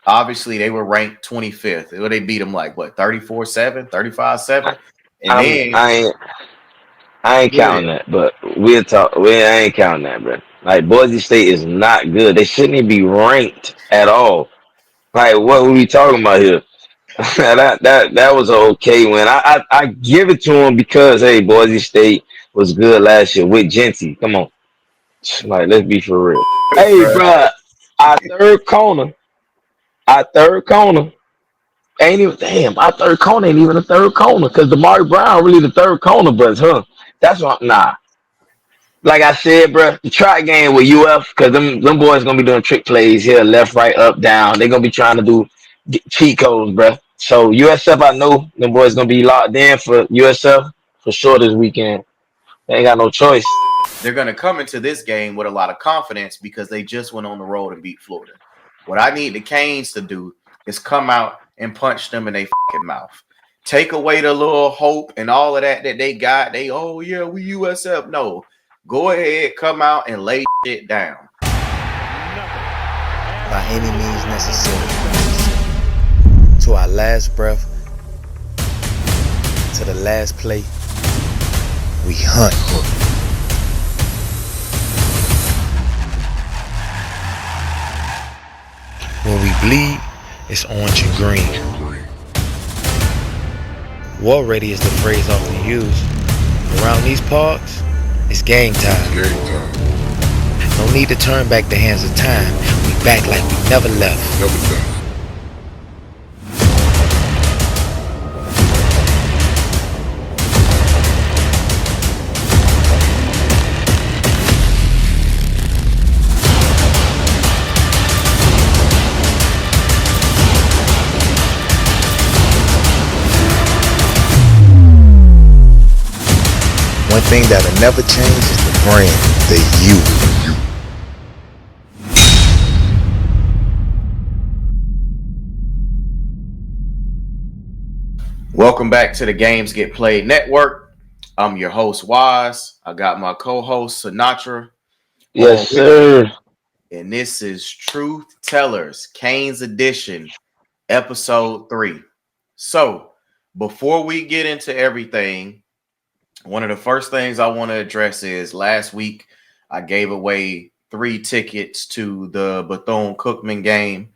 Obviously, they were ranked 25th. They beat them like what 34-7, 35-7, and I'm then I ain't go ahead. counting that, but we'll talk. I ain't counting that, bro. Like Boise State is not good. They shouldn't even be ranked at all. Like what were we talking about here? That was an okay win. I give it to them because hey, Boise State was good last year with Genty. Come on, like let's be for real. Hey, Bruh. bro, our third corner, our third corner ain't even damn. Our third corner ain't even a third corner because Damari Brown really the third corner, but huh? That's what nah. Like I said, bro, the try game with UF because them boys gonna be doing trick plays here, left, right, up, down. They gonna be trying to do cheat codes, bro. So USF, I know them boys gonna be locked in for USF for sure this weekend. They ain't got no choice. They're going to come into this game with a lot of confidence because they just went on the road and beat Florida. What I need the Canes to do is come out and punch them in their fucking mouth. Take away the little hope and all of that they got. Oh yeah, we USF. No, go ahead, come out and lay shit down. By any means necessary. To our last breath, to the last play, we hunt. When we bleed, it's orange and green. War ready is the phrase often used. Around these parks, it's game time. No need to turn back the hands of time. We back like we never left. One thing that'll never change is the brand, the you. Welcome back to the Games Get Played Network. I'm your host, Wise. I got my co-host, Sinatra, on Yes, with me. sir. And this is Truth Tellers, Canes Edition, Episode 3. So, before we get into everything, one of the first things I want to address is last week I gave away 3 tickets to the Bethune game.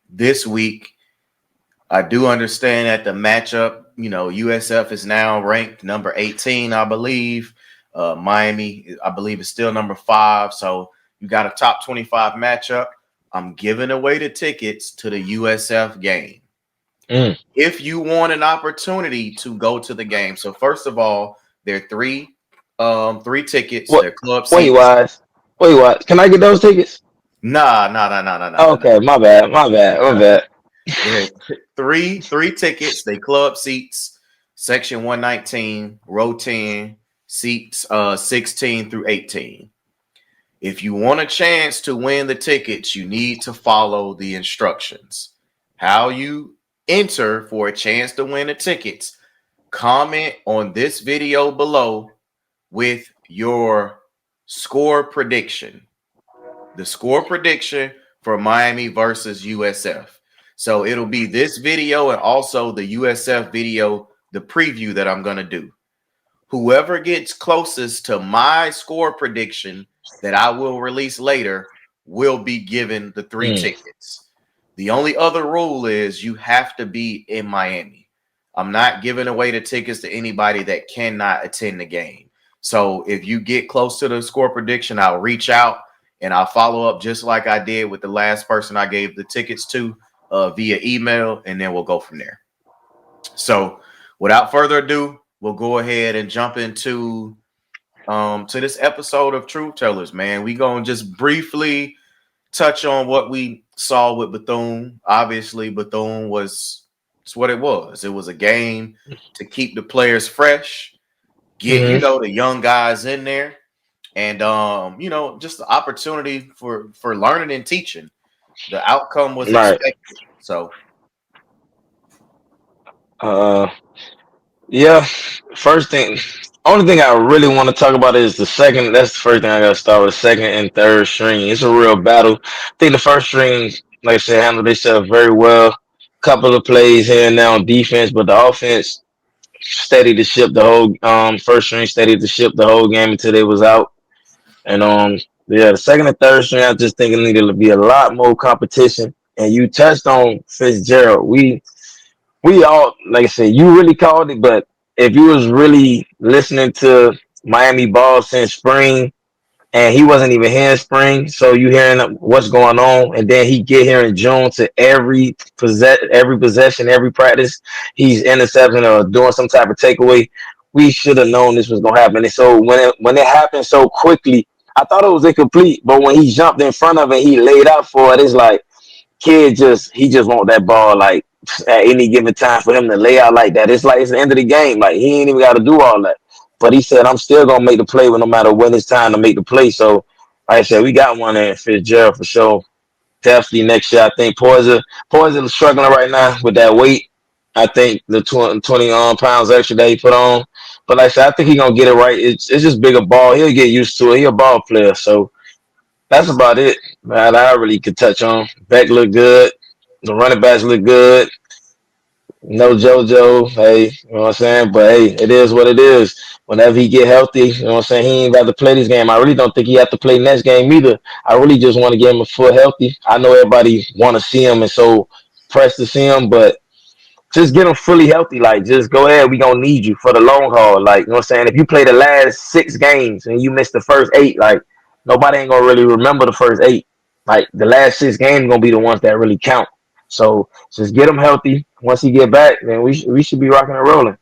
This week, I do understand that the matchup, USF is now ranked number 18, I believe. Miami, I believe, is still number 5. So you got a top 25 matchup. I'm giving away the tickets to the USF game. If you want an opportunity to go to the game. So first of all, there are three tickets. What? They're club Wait, seats. Wise. Wait, Wise. Can I get those tickets? Nah. Okay, my bad. My bad. My bad. There three tickets. They club seats, section 119, row 10, seats 16 through 18. If you want a chance to win the tickets, you need to follow the instructions. How you enter for a chance to win the tickets, comment on this video below with your score prediction. The score prediction for Miami versus USF. So it'll be this video and also the USF video, the preview that I'm going to do. Whoever gets closest to my score prediction that I will release later will be given the 3 tickets. The only other rule is you have to be in Miami. I'm not giving away the tickets to anybody that cannot attend the game. So if you get close to the score prediction, I'll reach out and I'll follow up just like I did with the last person I gave the tickets to via email, and then we'll go from there. So without further ado, we'll go ahead and jump into to this episode of Truth Tellers, man. We gonna just briefly touch on what we saw with Bethune. Obviously, Bethune it's what it was. It was a game to keep the players fresh, get the young guys in there, and just the opportunity for learning and teaching. The outcome was Right. expected. So Yeah. First thing, only thing I really want to talk about is the second. That's the first thing I got to start with. The second and third string. It's a real battle. I think the first string like I said, handled themselves very well. Couple of plays here and there on defense, but the offense steady to ship the whole first string, steady to ship the whole game until they was out. And yeah, the second and third string, I just think it needed to be a lot more competition. And you touched on Fitzgerald. We all, like I said, you really called it, but if you was really listening to Miami ball since spring, and he wasn't even here in spring, so you hearing what's going on, and then he get here in June to every possession, every practice, he's intercepting or doing some type of takeaway. We should have known this was gonna happen. And so when it happened so quickly, I thought it was incomplete, but when he jumped in front of it, he laid out for it. It's like he just want that ball like at any given time for him to lay out like that. It's like it's the end of the game. Like he ain't even got to do all that. But he said, "I'm still gonna make the play, no matter when it's time to make the play." So, like I said, we got one there, Fitzgerald for sure. Definitely next year. I think Poison is struggling right now with that weight. I think the 20 pounds extra that he put on. But like I said, I think he's gonna get it right. It's just bigger ball. He'll get used to it. He's a ball player. So that's about it, man. I really could touch on. Beck look good. The running backs look good. No JoJo, hey, you know what I'm saying? But hey, it is what it is. Whenever he get healthy, you know what I'm saying? He ain't got to play this game. I really don't think he have to play next game either. I really just want to get him a full healthy. I know everybody want to see him and so pressed to see him, but just get him fully healthy. Like, just go ahead. We gonna need you for the long haul. Like, you know what I'm saying? If you play the last 6 games and you miss the first 8, like nobody ain't gonna really remember the first 8. Like the last 6 games gonna be the ones that really count. So just get him healthy. Once he get back, then we should be rocking and rolling.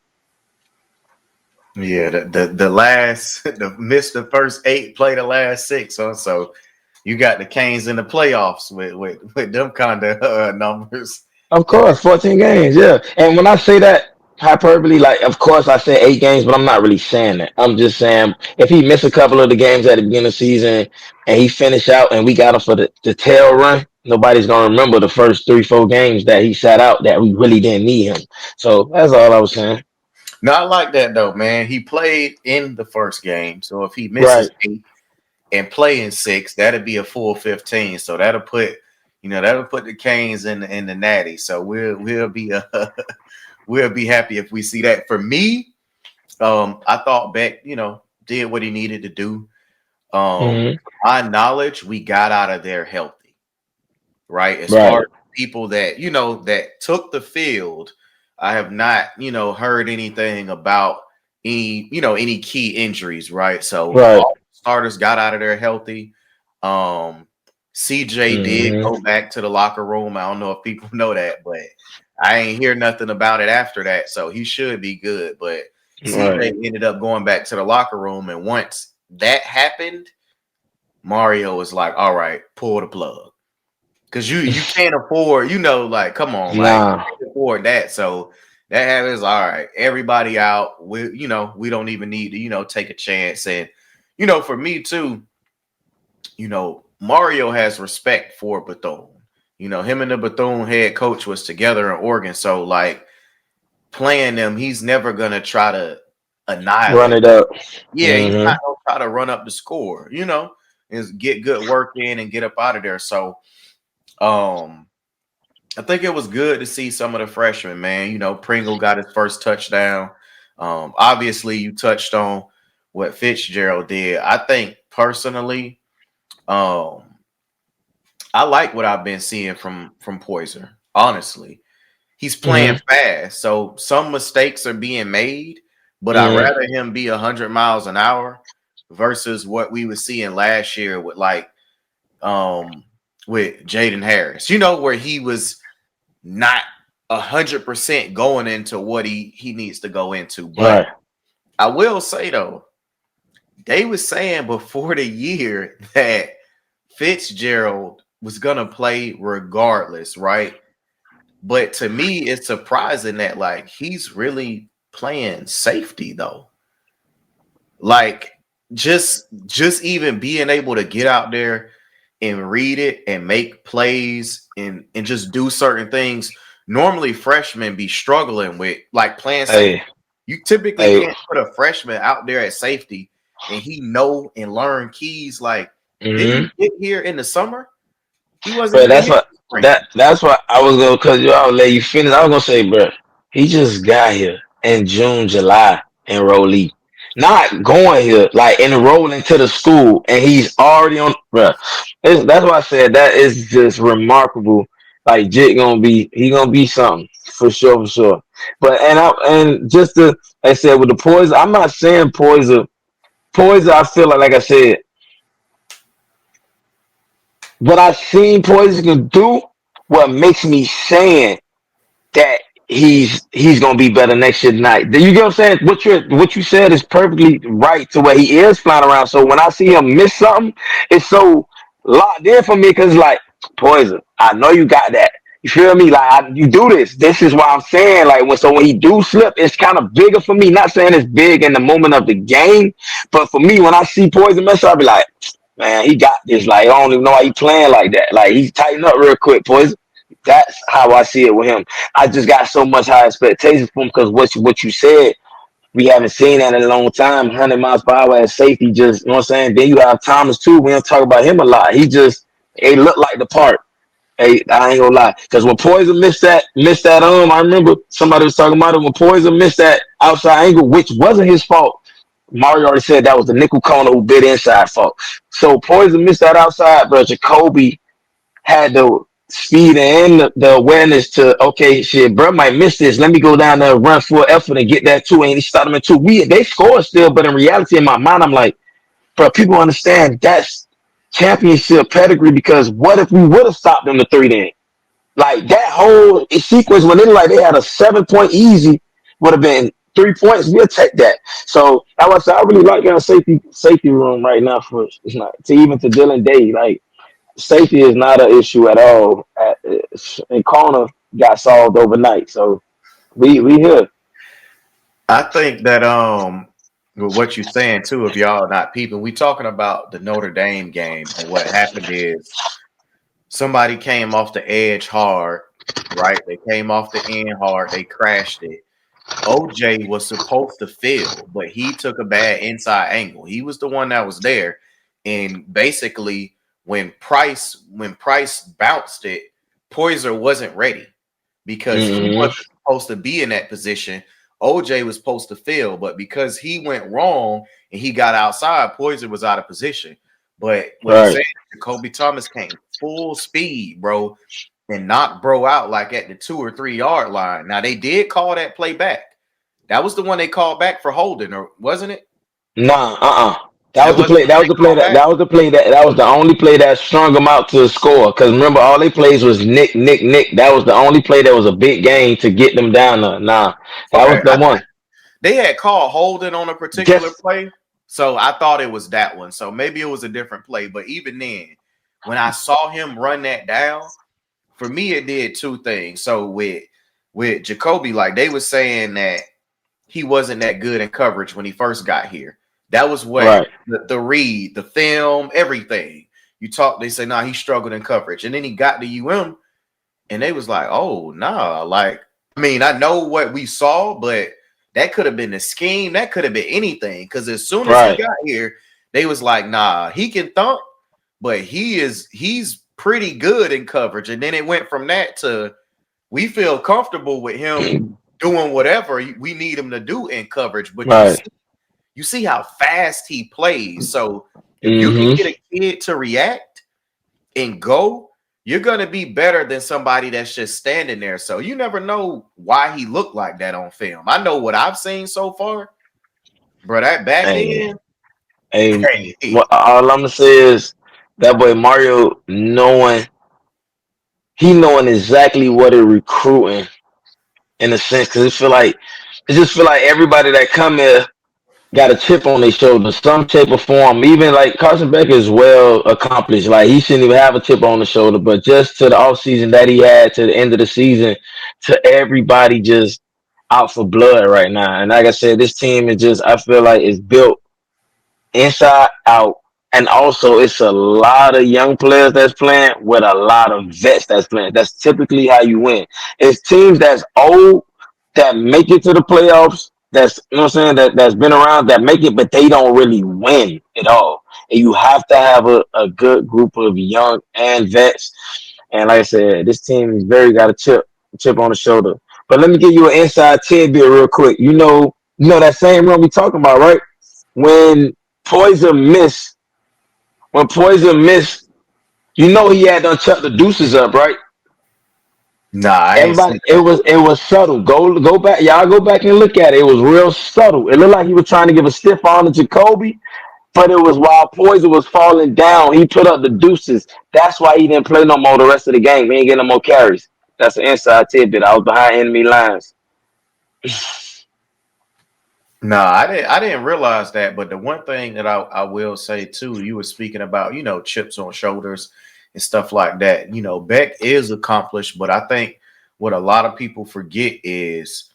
Yeah, the last the missed the first 8, play the last 6. Huh? So you got the Canes in the playoffs with them kind of numbers. Of course, 14 games, yeah. And when I say that hyperbole, like of course I say 8 games, but I'm not really saying that. I'm just saying if he missed a couple of the games at the beginning of the season and he finished out and we got him for the tail run, nobody's gonna remember the first 3, 4 games that he sat out that we really didn't need him. So that's all I was saying. No, I like that though, man. He played in the first game, so if he Right. misses 8 and play in 6, that'd be a full 15. So that'll put the Canes in the natty. So we'll be we'll be happy if we see that. For me, I thought Beck, did what he needed to do. Hmm. My knowledge, we got out of there healthy, right? As far Right. as people that that took the field, I have not heard anything about any key injuries, right? So Right. all starters got out of there healthy. Um, CJ did Hmm. go back to the locker room. I don't know if people know that, but I ain't hear nothing about it after that, so he should be good. But Right. CJ ended up going back to the locker room, and once that happened, Mario was like, "All right, pull the plug." Because you can't afford, like, come on, like you Nah. can't afford that. So that happens. All right, everybody out. We don't even need to, take a chance. And for me too, Mario has respect for Bethune. Him and the Bethune head coach was together in Oregon. So like playing them, he's never gonna try to Run annihilate. it up. Yeah, he's Hmm. not gonna try to run up the score, is get good work in and get up out of there. So um I think it was good to see some of the freshmen, man. Pringle got his first touchdown. Obviously, you touched on what Fitzgerald did. I think personally, um, I like what I've been seeing from Poiser. Honestly, he's playing Hmm. fast, so some mistakes are being made. But I'd Hmm. rather him be 100 miles an hour versus what we were seeing last year um with Jaden Harris. Where he was not 100% going into what he needs to go into. But Right. I will say though, they was saying before the year that Fitzgerald was gonna play regardless, right? But to me, it's surprising that like he's really playing safety though. Like just even being able to get out there and read it and make plays and just do certain things. Normally, freshmen be struggling with like playing safety. Hey. You typically Hey. can't put a freshman out there at safety and he know and learn keys. Like, didn't Hmm. he get here in the summer? He wasn't But even that's here what in spring. that's why I was gonna cut you off, let you finish. I was gonna say, bro, he just got here in June, July, enrollee. Not going here, like enrolling to the school, and he's already on, bro. That's why I said that is just remarkable. Like Jit he gonna be something for sure, for sure. But and just to, like I said, with the poison, I'm not saying poison. I feel like I said, what I seen poison can do, what makes me saying that he's gonna be better next year tonight. Do you get what I'm saying? What you said is perfectly right to where he is flying around. So when I see him miss something, it's so locked in for me because like poison. I know you got that. You feel me? Like you do this. This is why I'm saying like when he do slip, it's kind of bigger for me. Not saying it's big in the moment of the game, but for me when I see poison mess up, I be like, man, he got this. Like I don't even know why he playing like that. Like he's tighten up real quick, poison. That's how I see it with him. I just got so much high expectations for him because what you said, we haven't seen that in a long time. 100 miles per hour at safety, just you know what I'm saying. Then you have Thomas too. We don't talk about him a lot. He looked like the part. Hey, I ain't gonna lie, because when Poison missed that I remember somebody was talking about it when Poison missed that outside angle, which wasn't his fault. Mario already said that was the nickel corner who bit inside fault. So Poison missed that outside, but Jacoby had the speed and the awareness to okay, shit, bro might miss this. Let me go down there, run full effort, and get that two. And he started them in two. They scored still, but in reality, in my mind, I'm like, bro, people understand that's championship pedigree because what if we would have stopped them to three then? Like that whole sequence when they had a 7 point easy would have been 3 points. We'll take that. So I really like our safety room right now for it's not to even to Dylan Day like safety is not an issue at all. And corner got solved overnight. So we here. I think that with what you're saying too, if y'all not peeping, we talking about the Notre Dame game, and what happened is somebody came off the edge hard, right? They came off the end hard, they crashed it. OJ was supposed to fill, but he took a bad inside angle. He was the one that was there, and basically when Price bounced it, Poyser wasn't ready because he wasn't supposed to be in that position. OJ was supposed to fill, but because he went wrong and he got outside, Poyser was out of position. But what I'm saying, Jacoby Thomas came full speed, bro, and knocked bro out like at the 2 or 3 yard line. Now they did call that play back. That was the one they called back for holding, or wasn't it? Nah. That was the play. That was the play. That was the play. That was the only play that strung them out to score. Because remember, all they plays was Nick. That was the only play that was a big game to get them down there. Nah, that was the one. They had called holding on a particular play, so I thought it was that one. So maybe it was a different play. But even then, when I saw him run that down, for me it did two things. So with Jacoby, like they were saying that he wasn't that good in coverage when he first got here. That was what the read, the film, everything. They say, nah, he struggled in coverage. And then he got to UM and they was like, oh, nah. Like, I mean, I know what we saw, but that could have been the scheme. That could have been anything. Because as soon as he got here, they was like, nah, he can thump, but he's pretty good in coverage. And then it went from that to we feel comfortable with him doing whatever we need him to do in coverage. But you see how fast he plays. So if you can get a kid to react and go, you're going to be better than somebody that's just standing there. So you never know why he looked like that on film. I know what I've seen so far. Bro, that back end. All I'm going to say is that boy Mario knowing exactly what they're recruiting in a sense. Because it just feel like everybody that come here got a chip on their shoulder, some shape or form. Even like Carson Becker is well accomplished. Like he shouldn't even have a chip on the shoulder, but just to the offseason that he had to the end of the season, to everybody just out for blood right now. And like I said, this team is just I feel like it's built inside out. And also it's a lot of young players that's playing with a lot of vets that's playing. That's typically how you win. It's teams that's old that make it to the playoffs. That's you know what I'm saying that's been around that make it, but they don't really win at all. And you have to have a good group of young and vets. And like I said, this team is very got a chip on the shoulder. But let me give you an inside tidbit real quick. You know that same run we talking about, right? When Poison missed, when Poison missed, he had done chuck the deuces up, right? Nah, I ain't Everybody, see it that. was subtle. Go back, y'all go back and look at it. It was real subtle. It looked like he was trying to give a stiff arm to Jacoby, but it was while Poison was falling down, he put up the deuces. That's why he didn't play no more the rest of the game. He ain't getting no more carries. That's an inside tidbit. I was behind enemy lines. Nah, I didn't realize that. But the one thing that I will say too, you were speaking about, chips on shoulders and stuff like that. Beck is accomplished, but I think what a lot of people forget is,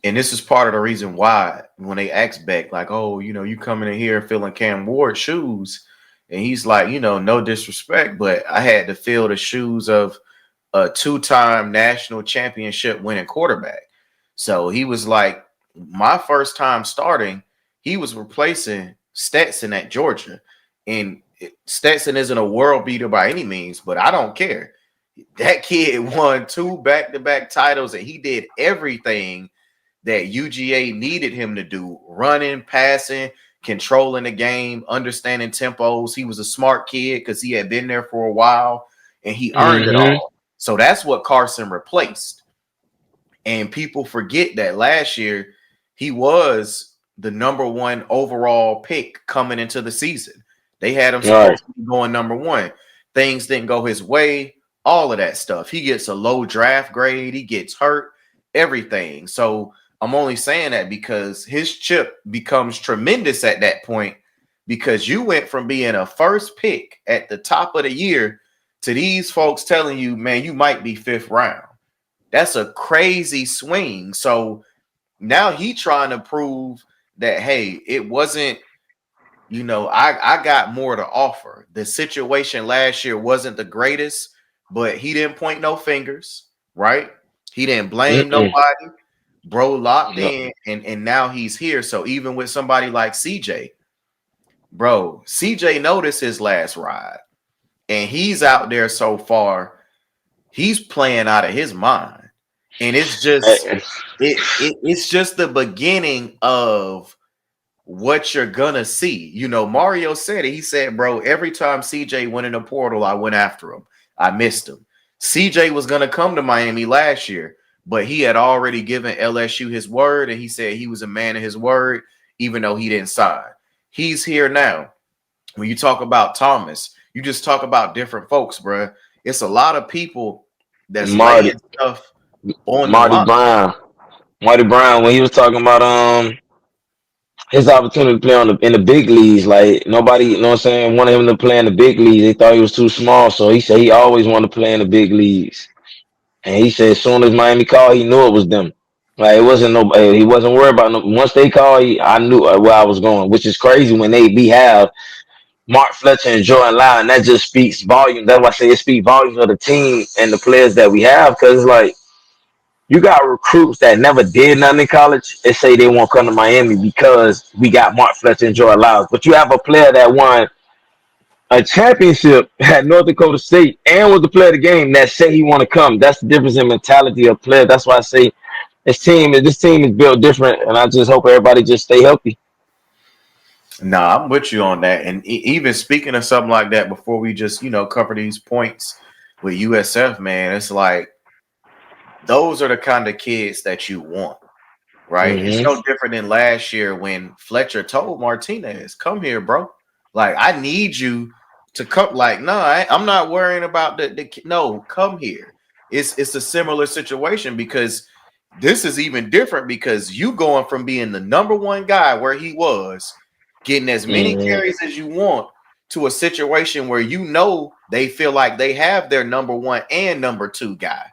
and this is part of the reason why when they ask Beck, like, oh, you coming in here filling Cam Ward's shoes, and he's like, no disrespect, but I had to fill the shoes of a two-time national championship winning quarterback. So he was like, my first time starting, he was replacing Stetson at Georgia. And Stetson isn't a world beater by any means, but I don't care. That kid won 2 back-to-back titles, and he did everything that UGA needed him to do: running, passing, controlling the game, understanding tempos. He was a smart kid because he had been there for a while, and he earned it Mm-hmm. all. So that's what Carson replaced. And people forget that last year he was the number 1 overall pick coming into the season. They had him All right. supposed to be going number 1. Things didn't go his way, all of that stuff. He gets a low draft grade, he gets hurt, everything. So I'm only saying that because his chip becomes tremendous at that point, because you went from being a first pick at the top of the year to these folks telling you, man, you might be 5th round. That's a crazy swing. So now he trying to prove that, hey, it wasn't, I got more to offer. The situation last year wasn't the greatest, but he didn't point no fingers, right? He didn't blame Mm-mm. nobody. Bro locked No. in, and now he's here. So even with somebody like CJ, bro, CJ noticed his last ride, and he's out there so far. He's playing out of his mind, and it's just Eh, it's just the beginning of what you're gonna see. Mario said it. He said, bro, every time CJ went in the portal, I went after him. I missed him. CJ was gonna come to Miami last year, but he had already given LSU his word, and he said he was a man of his word, even though he didn't sign. He's here now. When you talk about Thomas, you just talk about different folks, bro. It's a lot of people that's Marty, laying stuff on the Marty line. Brown, Marty Brown, when he was talking about his opportunity to play in the big leagues, like nobody, you know what I'm saying, wanted him to play in the big leagues. They thought he was too small, so he said he always wanted to play in the big leagues. And he said as soon as Miami called, he knew it was them. Like it wasn't no, he wasn't worried about no. Once they called, I knew where I was going, which is crazy when we have Mark Fletcher and Jordan Lyle, that just speaks volume. That's why I say it speaks volumes of the team and the players that we have, because like you got recruits that never did nothing in college and say they won't come to Miami because we got Mark Fletcher and Jordan Lyle. But you have a player that won a championship at North Dakota State and was the player of the game that say he want to come. That's the difference in mentality of players. That's why I say this team is built different, and I just hope everybody just stay healthy. Nah, I'm with you on that. And even speaking of something like that, before we just, cover these points with USF, man, it's like those are the kind of kids that you want, right? It's Mm-hmm. no different than last year when Fletcher told Martinez, come here, bro. Like, I need you to come. Like, no, I'm not worrying about no, come here. It's a similar situation, because this is even different, because you going from being the number 1 guy where he was, getting as many Mm-hmm. carries as you want, to a situation where they feel like they have their number 1 and number 2 guy,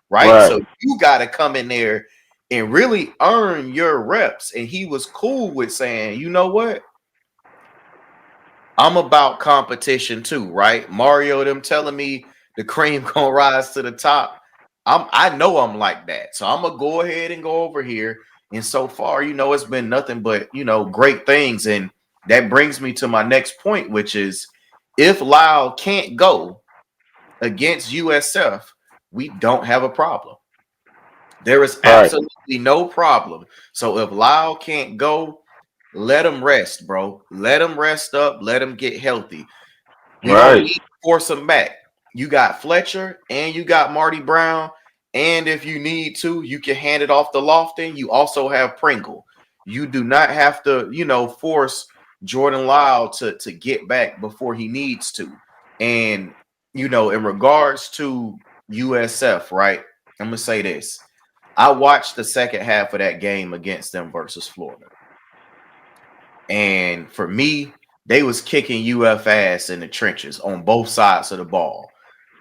right? Right. So you got to come in there and really earn your reps. And he was cool with saying, you know what? I'm about competition too, right? Mario, them telling me the cream gonna rise to the top. I know I'm like that. So I'm gonna go ahead and go over here. And so far, it's been nothing but, great things. And that brings me to my next point, which is, if Lyle can't go, against USF, we don't have a problem. There is Right. absolutely no problem. So if Lyle can't go, let him rest, bro. Let him rest up. Let him get healthy. We don't Right. need to force him back. You got Fletcher and you got Marty Brown. And if you need to, you can hand it off to Lofton. You also have Pringle. You do not have to, force Jordan Lyle to get back before he needs to. And, in regards to USF, right? I'm going to say this. I watched the second half of that game against them versus Florida. And for me, they was kicking UF ass in the trenches on both sides of the ball,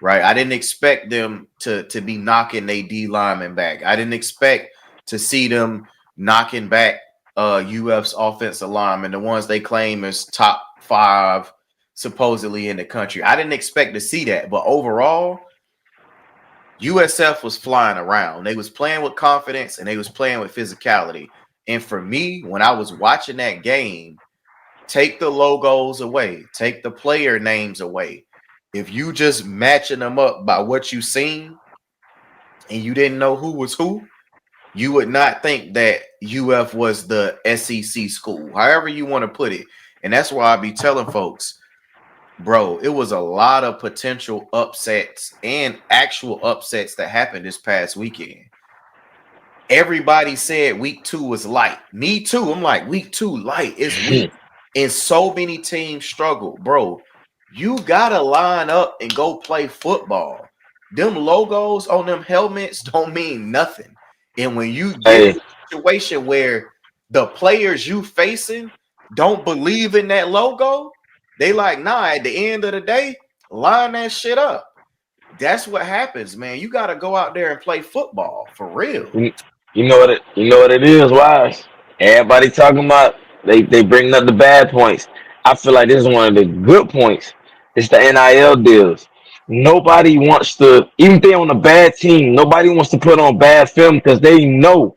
right? I didn't expect them to be knocking their D linemen back. I didn't expect to see them knocking back UF's offensive linemen, the ones they claim is top 5 supposedly in the country. I didn't expect to see that, but overall, USF was flying around. They was playing with confidence and they was playing with physicality. And for me, when I was watching that game, take the logos away, take the player names away. If you just matching them up by what you seen and you didn't know who was who, you would not think that UF was the SEC school, however you want to put it. And that's why I be telling folks, bro, it was a lot of potential upsets and actual upsets that happened this past weekend. Everybody said week 2 was light. Me too. I'm like, week 2 light is weak. And so many teams struggle. Bro, you got to line up and go play football. Them logos on them helmets don't mean nothing. And when you get in a situation where the players you facing don't believe in that logo, they like, nah, at the end of the day, line that shit up. That's what happens, man. You got to go out there and play football for real. You know what it is, Wise. Everybody talking about they bring up the bad points. I feel like this is one of the good points. It's the NIL deals. Nobody wants to, even if they're on a bad team, nobody wants to put on bad film because they know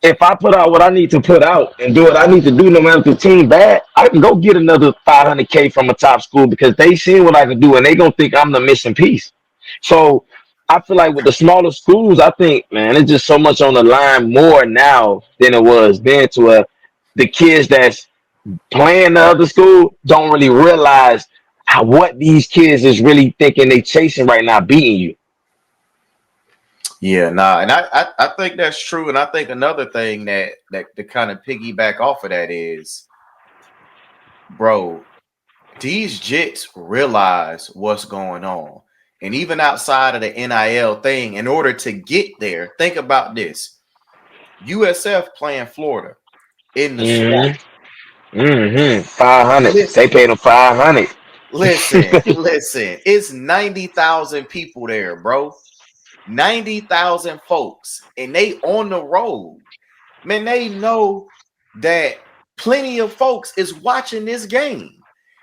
if I put out what I need to put out and do what I need to do, no matter if the team bad, I can go get another $500K from a top school because they see what I can do and they gonna think I'm the missing piece. So I feel like with the smaller schools, I think, man, it's just so much on the line more now than it was then to where the kids that's playing the other school don't really realize what these kids is really thinking they chasing right now, beating you. Yeah, nah, and I think that's true. And I think another thing that to kind of piggyback off of that is, bro, these Jets realize what's going on. And even outside of the NIL thing, in order to get there, think about this. USF playing Florida in the swamp. 500. They paid them 500. Listen, it's 90,000 people there, bro. 90,000 folks, and they on the road. Man, they know that plenty of folks is watching this game.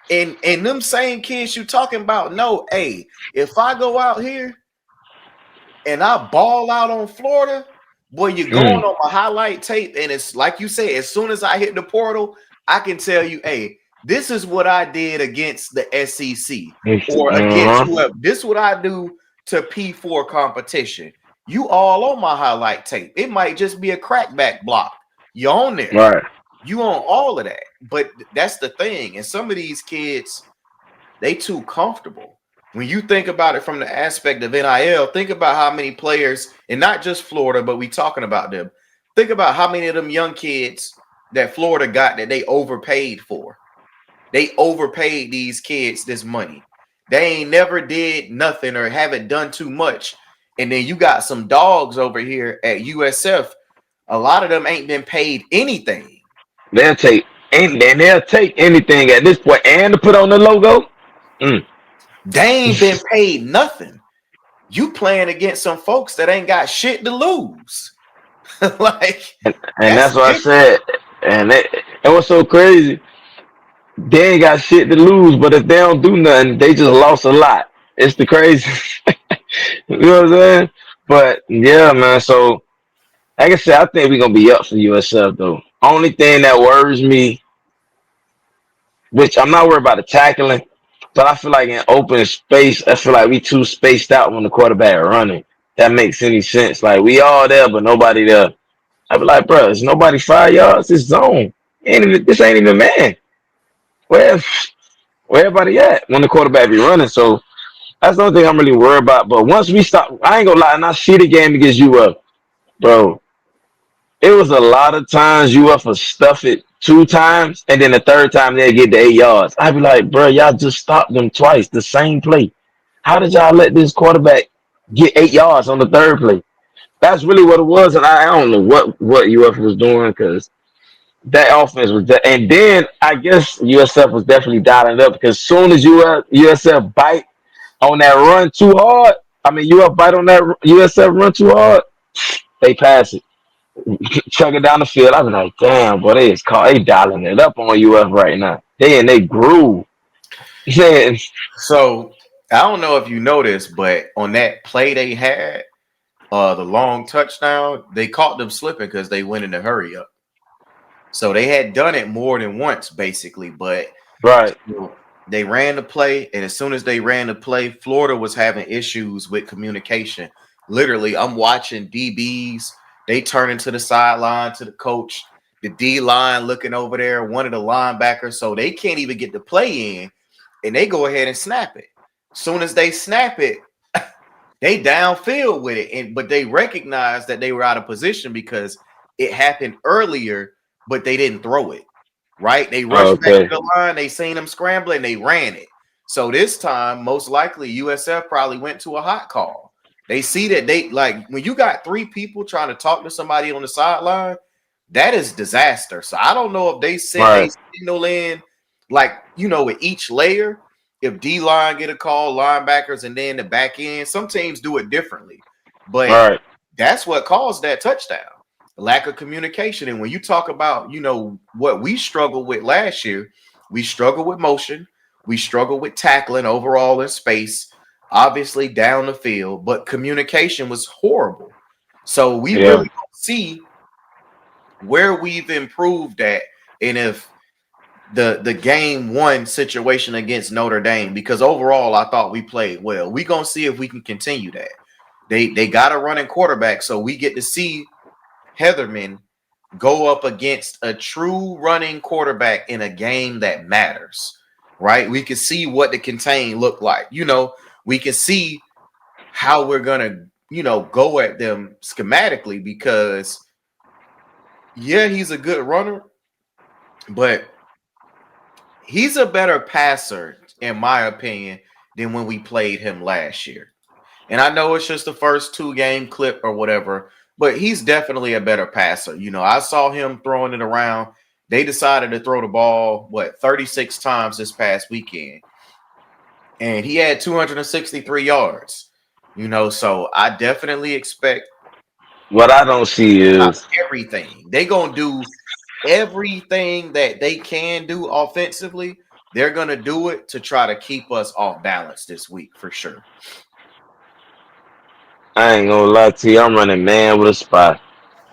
And them same kids you talking about know, hey, if I go out here and I ball out on Florida, boy, you're going on my highlight tape. And it's like you said, as soon as I hit the portal, I can tell you, hey, this is what I did against the SEC or against whoever. This is what I do to P4 competition. You all on my highlight tape. It might just be a crackback block. You on there. Right. You on all of that. But that's the thing. And some of these kids, they too comfortable. When you think about it from the aspect of NIL, think about how many players, and not just Florida, but we talking about them. Think about how many of them young kids that Florida got that they overpaid for. They overpaid these kids this money. They ain't never did nothing or haven't done too much. And then you got some dogs over here at USF. A lot of them ain't been paid anything. They'll take anything at this point, and to put on the logo. They ain't been paid nothing. You playing against some folks that ain't got shit to lose. and that's what I said. And it was so crazy. They ain't got shit to lose, but if they don't do nothing, they just lost a lot. It's the crazy. You know what I'm saying? But yeah, man. So like I said, I think we're gonna be up for USF though. Only thing that worries me, which I'm not worried about the tackling But I feel like in open space, I feel like we too spaced out when the quarterback running. That makes any sense. Like we all there, but nobody there. I be like, bro, is nobody 5 yards? This zone. This ain't even man. Where where everybody at when the quarterback be running? So that's the only thing I'm really worried about. But once we stop, I ain't gonna lie, and I see the game against UF, bro. It was a lot of times UF will stuff it 2 times, and then the third time they get the 8 yards. I be like, bro, y'all just stopped them twice, the same play. How did y'all let this quarterback get 8 yards on the third play? That's really what it was, and I don't know what UF was doing because that offense was. And then I guess USF was definitely dialing it up because soon as USF bite on that run too hard, I mean UF bite on that USF run too hard, they pass it, chug it down the field. I was like, damn, boy, they dialing it up on UF right now. They in they groove. Yeah, So I don't know if you noticed, but on that play they had, the long touchdown, they caught them slipping because they went in a hurry up. So they had done it more than once, basically, but right, they ran the play, and as soon as they ran the play, Florida was having issues with communication. Literally, I'm watching DBs. They turn into the sideline to the coach, the D line looking over there, one of the linebackers, so they can't even get the play in, and they go ahead and snap it. As soon as they snap it, they downfield with it, but they recognize that they were out of position because it happened earlier, but they didn't throw it. Right? They rushed back to okay, the line, they seen them scrambling, they ran it. So this time, most likely, USF probably went to a hot call. They see that they like when you got 3 people trying to talk to somebody on the sideline, that is disaster. So I don't know if they sent a right, signal in, like with each layer. If D line get a call, linebackers, and then the back end, some teams do it differently. But right, that's what caused that touchdown. Lack of communication. And when you talk about, what we struggled with last year, we struggled with motion, we struggled with tackling overall in space, obviously down the field, but communication was horrible. So we yeah, really don't see where we've improved at, and if the game one situation against Notre Dame, because overall I thought we played well. We gonna see if we can continue that. They got a running quarterback, so we get to see Heatherman go up against a true running quarterback in a game that matters, right? We can see what the contain look like. We can see how we're gonna, go at them schematically because yeah, he's a good runner, but he's a better passer, in my opinion, than when we played him last year. And I know it's just the first 2-game clip or whatever, but he's definitely a better passer. I saw him throwing it around. They decided to throw the ball, 36 times this past weekend. And he had 263 yards. So I definitely expect what I don't see is everything. They're going to do everything that they can do offensively. They're going to do it to try to keep us off balance this week for sure. I ain't gonna lie to you, I'm running man with a spot.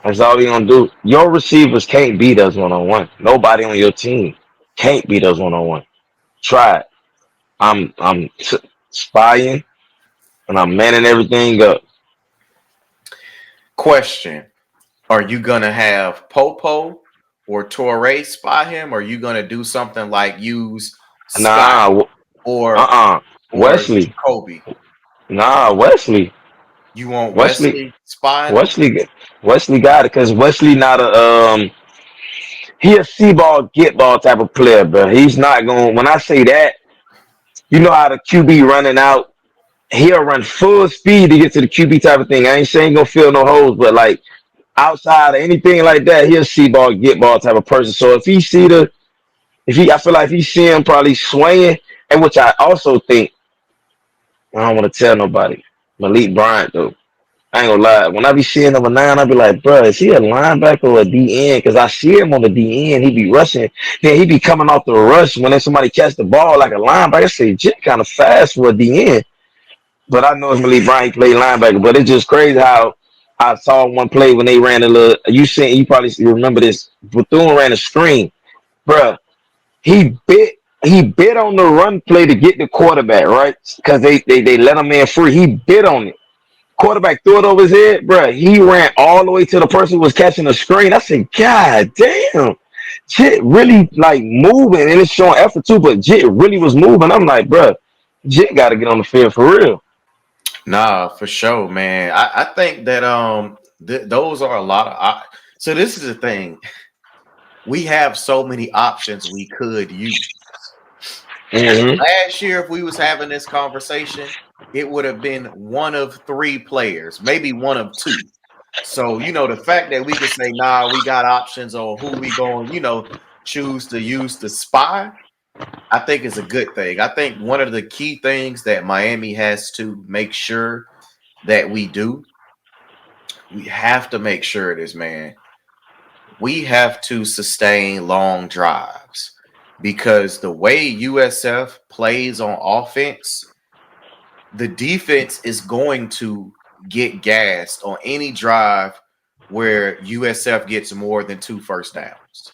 That's all we gonna do. Your receivers can't beat us 1-on-1. Nobody on your team can't beat us 1-on-1. Try it. I'm spying and I'm manning everything up. Question: are you gonna have Popo or Torre spy him? Or are you gonna do something like use Scott Nah, or uh-uh. or Wesley. Jacoby? Nah, Wesley. You want Wesley. Wesley spying him? Wesley. Wesley got it because Wesley not he a see ball, get ball type of player, but he's not going. When I say that, you know how the QB running out, he'll run full speed to get to the QB type of thing. I ain't saying gonna fill no holes, but like outside of anything like that, he'll see ball, get ball type of person. So I feel like if he see him probably swaying, and which I also think, I don't want to tell nobody. Malik Bryant though, I ain't gonna lie. When I be seeing number 9, I be like, bro, is he a linebacker or a DN? Because I see him on the DN, he be rushing. Then he be coming off the rush when somebody catch the ball like a linebacker. I say, Jit kind of fast for a DN. But I know it's Malik Bryant, he played linebacker. But it's just crazy how I saw one play when they ran a little. You probably remember this. Bethune ran a screen, bruh. He bit he bid on the run play to get the quarterback, right? Because they let him in free. He bid on it. Quarterback threw it over his head, bro. He ran all the way to the person who was catching the screen. I said, God damn. Jit really like moving and it's showing effort too, but Jit really was moving. I'm like, bro, Jit got to get on the field for real. Nah, for sure, man. I think that those are a lot of so this is the thing. We have so many options we could use. Mm-hmm. Last year, if we was having this conversation, it would have been one of three players, maybe one of two. So, the fact that we could say, nah, we got options on who we going, choose to use the spy, I think is a good thing. I think one of the key things that Miami has to make sure that we do, we have to make sure it is, man, we have to sustain long drives because the way USF plays on offense, the defense is going to get gassed on any drive where USF gets more than 2 first downs.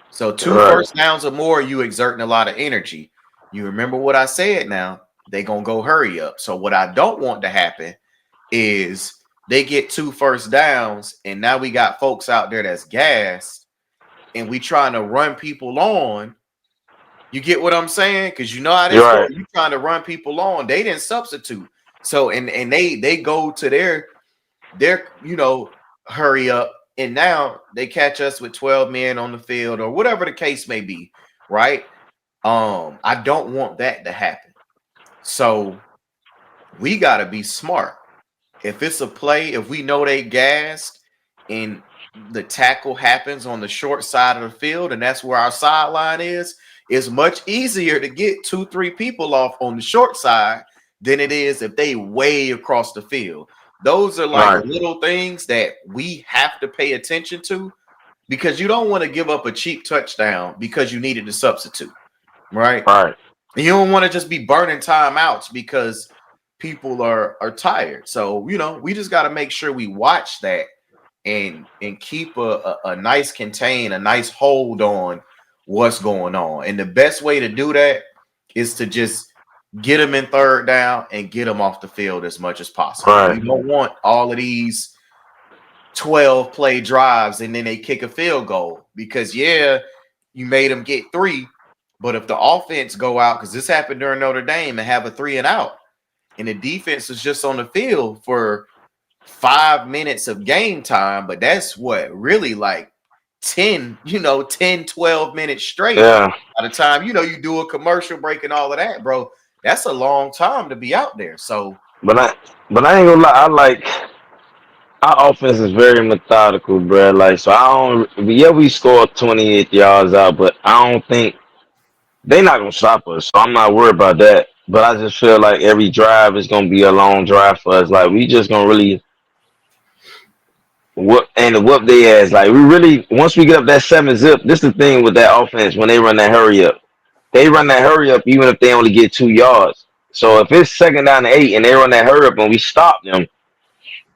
So two Right. first downs or more, you exerting a lot of energy. You remember what I said now, they going to go hurry up. So what I don't want to happen is they get 2 first downs and now we got folks out there that's gassed and we trying to run people on. You get what I'm saying? Because you know how this goes. Right. You trying to run people on. They didn't substitute. So and they go to their hurry up. And now they catch us with 12 men on the field or whatever the case may be, right? I don't want that to happen. So we gotta be smart. If it's a play, if we know they gassed and the tackle happens on the short side of the field, and that's where our sideline is, it's much easier to get 2-3 people off on the short side than it is if they way across the field. Those are like Right. little things that we have to pay attention to because you don't want to give up a cheap touchdown because you needed to substitute, right? Right. And you don't want to just be burning timeouts because people are tired. So, we just got to make sure we watch that and keep a nice contain, a nice hold on what's going on. And the best way to do that is to just get them in third down and get them off the field as much as possible. Right. You don't want all of these 12 play drives and then they kick a field goal because you made them get 3, but if the offense go out, because this happened during Notre Dame, and have a 3 and out and the defense is just on the field for 5 minutes of game time, but that's what really like 10, 12 minutes straight. Yeah. By the time, you do a commercial break and all of that, bro, that's a long time to be out there. So, But I ain't gonna lie. I like our offense is very methodical, bro. Like, so I don't. Yeah, we scored 28 yards out, but I don't think they not gonna stop us. So I'm not worried about that. But I just feel like every drive is gonna be a long drive for us. Like we just gonna really whoop their ass. Like we really once we get up that 7-zip. This is the thing with that offense when they run that hurry up. They run that hurry up even if they only get 2 yards. So if it's 2nd down and 8 and they run that hurry up and we stop them,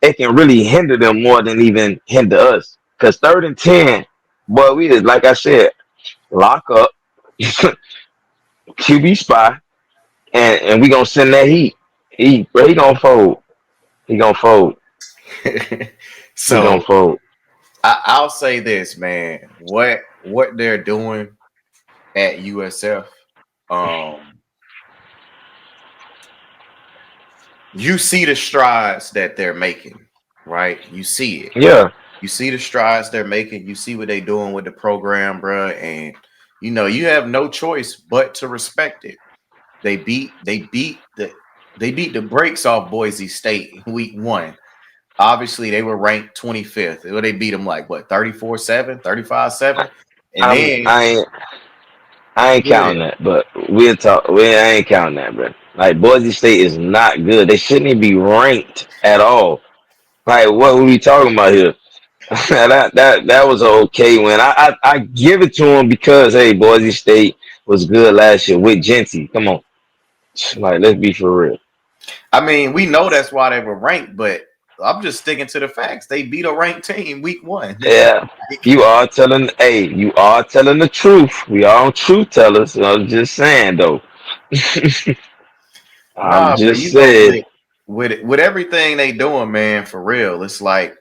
it can really hinder them more than even hinder us. Because 3rd and 10, boy, we just like I said, lock up, QB spy, and we gonna send that heat. He gonna fold. He gonna fold. so He gonna fold. I'll say this, man. What they're doing at USF, you see the strides that they're making, right? You see it. Yeah. You see the strides they're making. You see what they're doing with the program, bro. And you have no choice but to respect it. They beat the brakes off Boise State in week 1. Obviously, they were ranked 25th. They beat them like what 34-7, 35-7, and then I ain't counting that, but we'll talk. I ain't counting that, bro. Like Boise State is not good. They shouldn't even be ranked at all. Like what were we talking about here? that was an okay win. I give it to them because hey, Boise State was good last year with Genty. Come on, like let's be for real. I mean, we know that's why they were ranked, but I'm just sticking to the facts. They beat a ranked team week 1. Yeah, you are telling. Hey, you are telling the truth. We are truth tellers. I'm just saying though. I'm Nah, but just you know, saying. with everything they doing, man, for real, it's like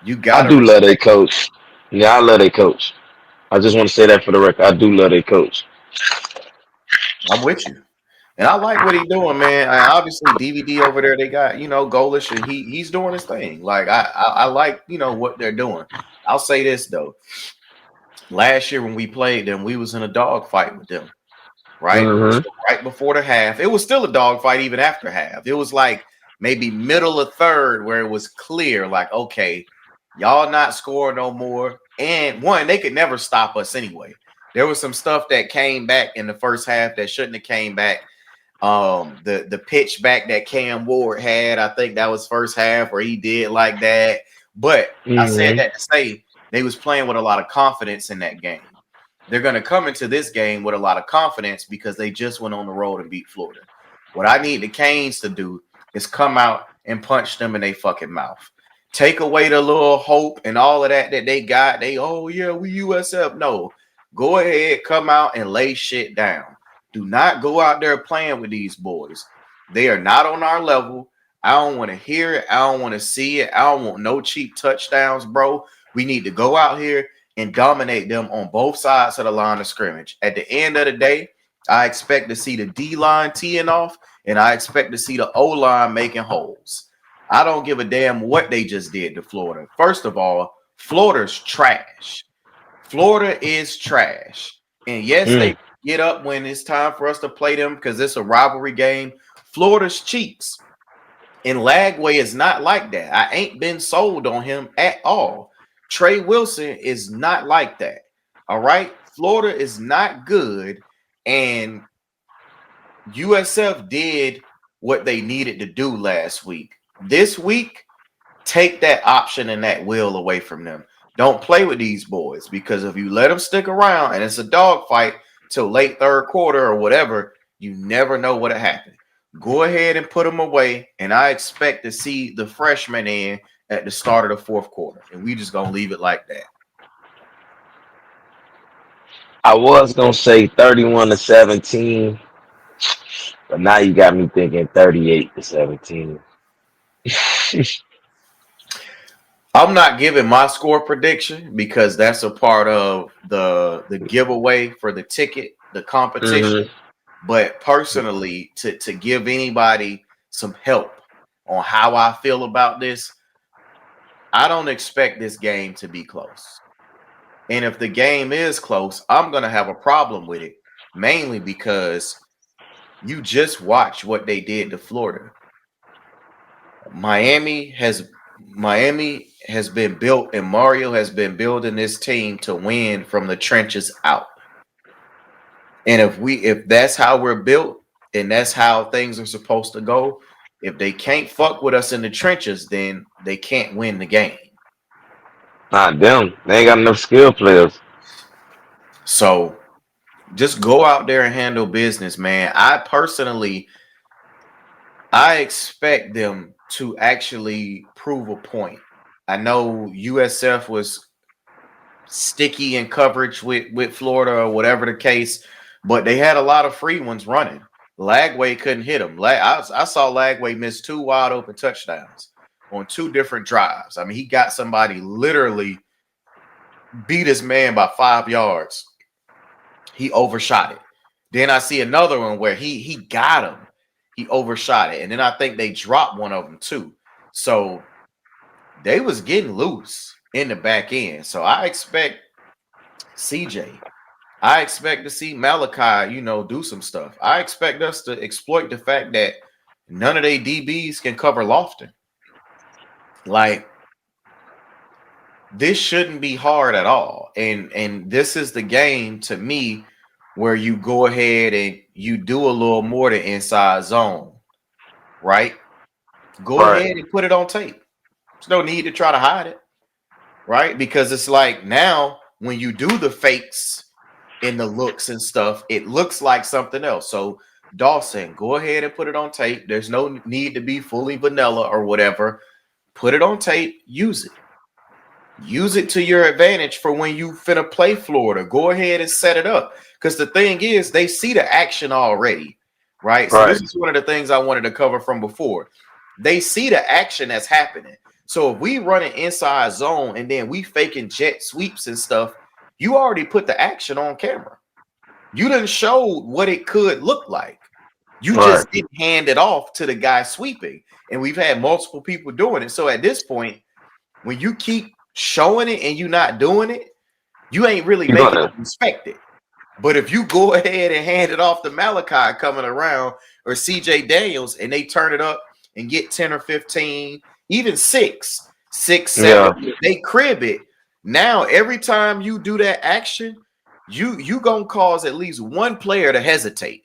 you I gotta do love their respect. coach. Yeah, I love their coach. I just want to say that for the record. I do love their coach. I'm with you. And I like what he's doing, man. Obviously, DVD over there, they got Golish, and he's doing his thing. Like I like what they're doing. I'll say this though: last year when we played them, we was in a dog fight with them. Right, Hmm. right before the half, it was still a dog fight even after half. It was like maybe middle of third where it was clear, like okay, y'all not scoring no more. And one, they could never stop us anyway. There was some stuff that came back in the first half that shouldn't have came back. The pitch back that Cam Ward had, I think that was first half where he did like that. But I said Hmm. that to say they was playing with a lot of confidence in that game. They're going to come into this game with a lot of confidence because they just went on the road and beat Florida. What I need the Canes to do is come out and punch them in their fucking mouth. Take away the little hope and all of that they got. We USF. No, go ahead, come out and lay shit down. Do not go out there playing with these boys. They are not on our level. I don't want to hear it. I don't want to see it. I don't want no cheap touchdowns, bro. We need to go out here and dominate them on both sides of the line of scrimmage. At the end of the day, I expect to see the D line teeing off, and I expect to see the O line making holes. I don't give a damn what they just did to Florida. First of all, Florida's trash. Florida is trash. And yes, they Mm. get up when it's time for us to play them because it's a rivalry game. Florida's cheeks. And Lagway is not like that. I ain't been sold on him at all. Trey Wilson is not like that. All right. Florida is not good. And USF did what they needed to do last week. This week, take that option and that will away from them. Don't play with these boys because if you let them stick around and it's a dogfight till late third quarter or whatever, you never know what'll happen. Go ahead and put them away, and I expect to see the freshmen in at the start of the fourth quarter, and we just gonna leave it like that. I was gonna say 31-17, but now you got me thinking 38-17. I'm not giving my score prediction because that's a part of the giveaway for the ticket, the competition. Hmm. But personally, to give anybody some help on how I feel about this, I don't expect this game to be close. And if the game is close, I'm going to have a problem with it, mainly because you just watch what they did to Florida. Miami has been built, and Mario has been building this team to win from the trenches out. And if that's how we're built and that's how things are supposed to go, if they can't fuck with us in the trenches, then they can't win the game. Not them. They ain't got enough skill players. So just go out there and handle business, man. I expect them to actually prove a point. I know USF was sticky in coverage with Florida or whatever the case, but they had a lot of free ones running. Lagway couldn't hit him. I saw Lagway miss 2 wide open touchdowns on 2 different drives. I mean, he got somebody literally beat his man by 5 yards. He overshot it. Then I see another one where he got him. He overshot it. And then I think they dropped one of them too. So they was getting loose in the back end. So I expect CJ. I expect to see Malachi, do some stuff. I expect us to exploit the fact that none of their DBs can cover Lofton. Like, this shouldn't be hard at all. And this is the game to me where you go ahead and you do a little more to inside zone, right? Go Right. ahead and put it on tape. There's no need to try to hide it, right? Because it's like now when you do the fakes in the looks and stuff, it looks like something else. So Dawson, go ahead and put it on tape. There's no need to be fully vanilla or whatever. put it on tape, use it. Use it to your advantage for when you finna play Florida. Go ahead and set it up. Because the thing is, they see the action already, right? So this is one of the things I wanted to cover from before. They see the action that's happening. So if we run an inside zone and then we faking jet sweeps and stuff, you already put the action on camera. You done showed what it could look like. You just didn't hand it off to the guy sweeping. And we've had multiple people doing it. So at this point, when you keep showing it and you not doing it, you ain't really making it respect it. But if you go ahead and hand it off to Malachi coming around or CJ Daniels and they turn it up and get 10 or 15, even 6, 7, they crib it. Now, every time you do that action, you gonna cause at least one player to hesitate.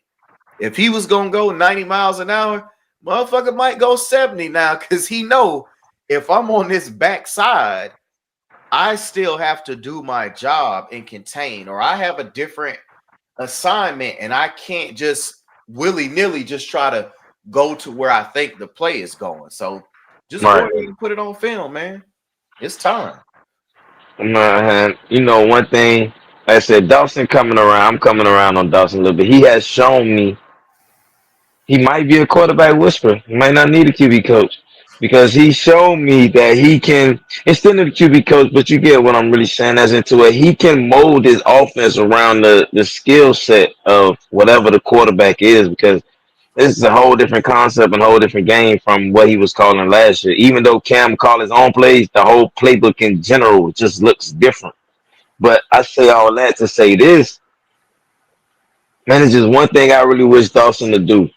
If he was gonna go 90 miles an hour, motherfucker might go 70 now because he know if I'm on this backside, I still have to do my job and contain, or I have a different assignment and I can't just willy-nilly just try to go to where I think the play is going. So just go ahead and put it on film, man. It's time. Man, one thing I said, Dawson coming around. I'm coming around on Dawson a little bit. He has shown me he might be a quarterback whisperer. He might not need a QB coach because he showed me that he can. It's still not a QB coach, but you get what I'm really saying as into it. He can mold his offense around the skill set of whatever the quarterback is because this is a whole different concept and a whole different game from what he was calling last year. Even though Cam called his own plays, the whole playbook in general just looks different. But I say all that to say this, man, it's just one thing I really wish Dawson to do.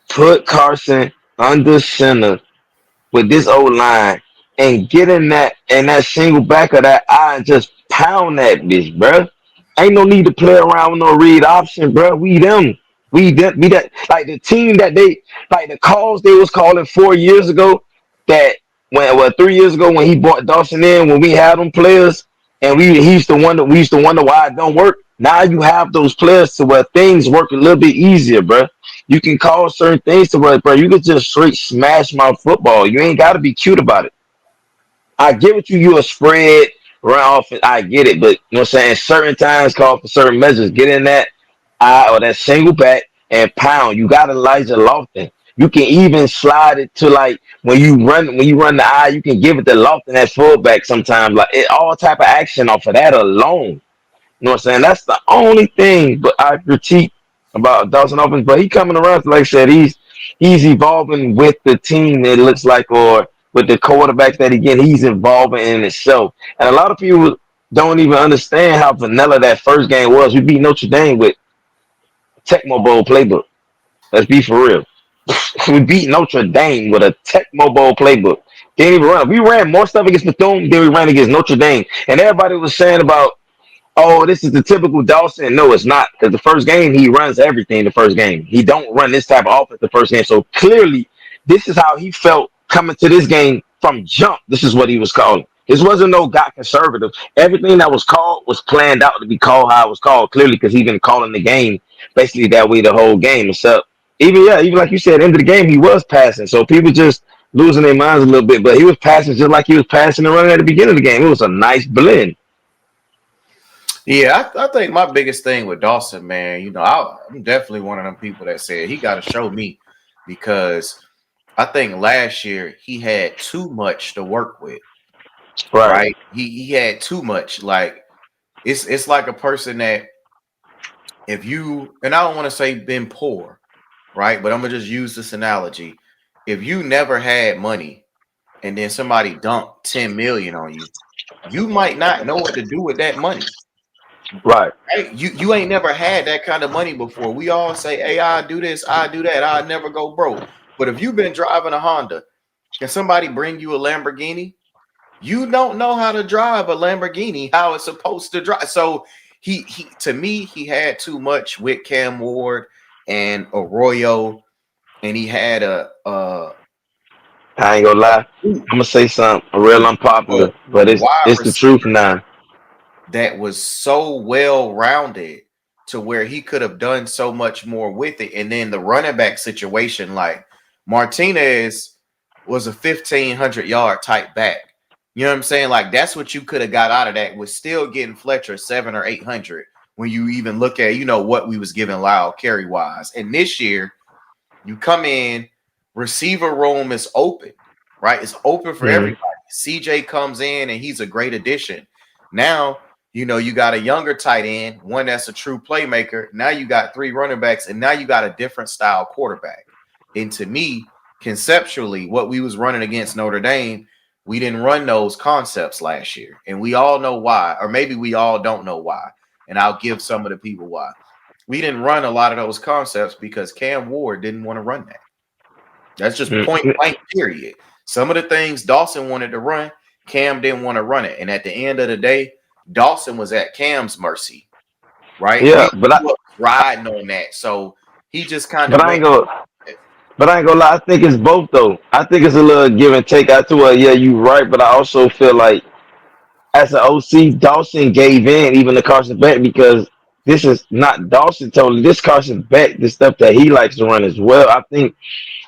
Put Carson under center with this old line and get in that single back of that eye and just pound that bitch, bro. Ain't no need to play around with no read option, bro. We them. We that like the team that they like the calls they was calling 4 years ago that when 3 years ago when he brought Dawson in when we had them players and we used to wonder why it don't work. Now you have those players to where things work a little bit easier, bro. You can call certain things to where, bro, you can just straight smash my football. You ain't got to be cute about it. I get what you a spread run off. I get it, but you know what I'm saying? Certain times call for certain measures. Get in that eye or that single back and pound. You got Elijah Lofton. You can even slide it to like when you run the eye, you can give it to Lofton at fullback sometimes. Like all type of action off of that alone. You know what I'm saying? That's the only thing but I critique about Dawson Opens. But he coming around, like I said, he's evolving with the team, it looks like, or with the quarterbacks that again he's evolving in itself. And a lot of people don't even understand how vanilla that first game was. We beat Notre Dame with Tecmo Bowl playbook. Let's be for real. We beat Notre Dame with a Tecmo Bowl playbook. Didn't even run. We ran more stuff against Bethune than we ran against Notre Dame. And everybody was saying about, oh, this is the typical Dawson. No, it's not. Because the first game, he runs everything the first game. He don't run this type of offense the first game. So clearly, this is how he felt coming to this game from jump. This is what he was calling. This wasn't no got conservative. Everything that was called was planned out to be called how it was called, clearly, because he's been calling the game basically that way the whole game. Except, even like you said, end of the game, he was passing. So people just losing their minds a little bit. But he was passing just like he was passing and running at the beginning of the game. It was a nice blend. Yeah, I think my biggest thing with Dawson, man, I'm definitely one of them people that said he got to show me because I think last year he had too much to work with. Right? He had too much. Like it's like a person that if you, and I don't want to say been poor, right? But I'm gonna just use this analogy. If you never had money and then somebody dumped 10 million on you, you might not know what to do with that money. Right. You ain't never had that kind of money before. We all say, hey, I do this, I do that, I never go broke. But if you've been driving a Honda, can somebody bring you a Lamborghini? You don't know how to drive a Lamborghini, how it's supposed to drive. So he to me, he had too much with Cam Ward and Arroyo, and he had I ain't gonna lie. I'm gonna say something real unpopular, but it's the truth now. That was so well rounded to where he could have done so much more with it. And then the running back situation, like Martinez, was a 1,500-yard type back. You know what I'm saying? Like, that's what you could have got out of that, was still getting Fletcher 700 or 800 when you even look at, what we was giving Lyle carry wise. And this year, you come in, receiver room is open, right? It's open for everybody. CJ comes in and he's a great addition. Now, you got a younger tight end, one that's a true playmaker. Now you got 3 running backs, and now you got a different style quarterback. And to me, conceptually, what we was running against Notre Dame, we didn't run those concepts last year. And we all know why, or maybe we all don't know why. And I'll give some of the people why. We didn't run a lot of those concepts because Cam Ward didn't want to run that. That's just point blank, period. Some of the things Dawson wanted to run, Cam didn't want to run it. And at the end of the day, Dawson was at Cam's mercy, right? Yeah, We were riding on that. So he just kind of went. But I ain't gonna lie, I think it's both though. I think it's a little give and take. Yeah, you right, but I also feel like as an OC, Dawson gave in even to Carson Beck because this is not Dawson totally. This Carson Beck, the stuff that he likes to run as well. I think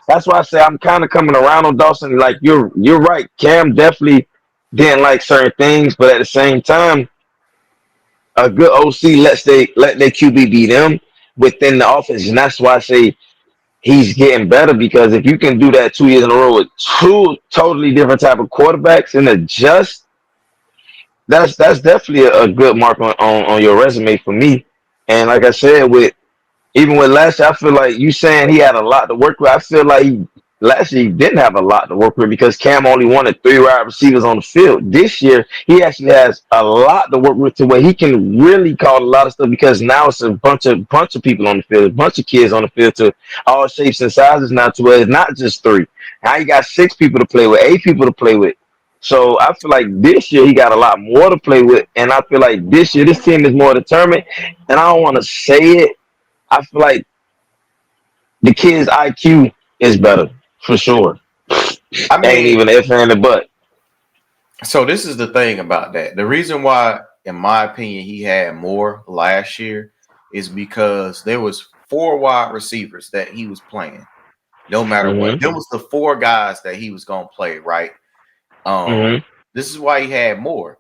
that's why I say I'm kind of coming around on Dawson. Like you're right. Cam definitely didn't like certain things, but at the same time, a good OC let their QB beat them within the offense, and that's why I say he's getting better because if you can do that 2 years in a row with 2 totally different type of quarterbacks and adjust, that's definitely a good mark on your resume for me. And like I said, even with last year, I feel like you saying he had a lot to work with. I feel like last year he didn't have a lot to work with because Cam only wanted 3 wide receivers on the field. This year, he actually has a lot to work with to where he can really call a lot of stuff because now it's a bunch of people on the field, a bunch of kids on the field to all shapes and sizes now to where it's not just 3. Now you got 6 people to play with, 8 people to play with. So I feel like this year he got a lot more to play with, and I feel like this year this team is more determined. And I don't want to say it, I feel like the kid's IQ is better for sure. I mean, ain't even an if and a but. So this is the thing about that. The reason why, in my opinion, he had more last year is because there was 4 wide receivers that he was playing, no matter what. There was the 4 guys that he was gonna play, right? This is why he had more,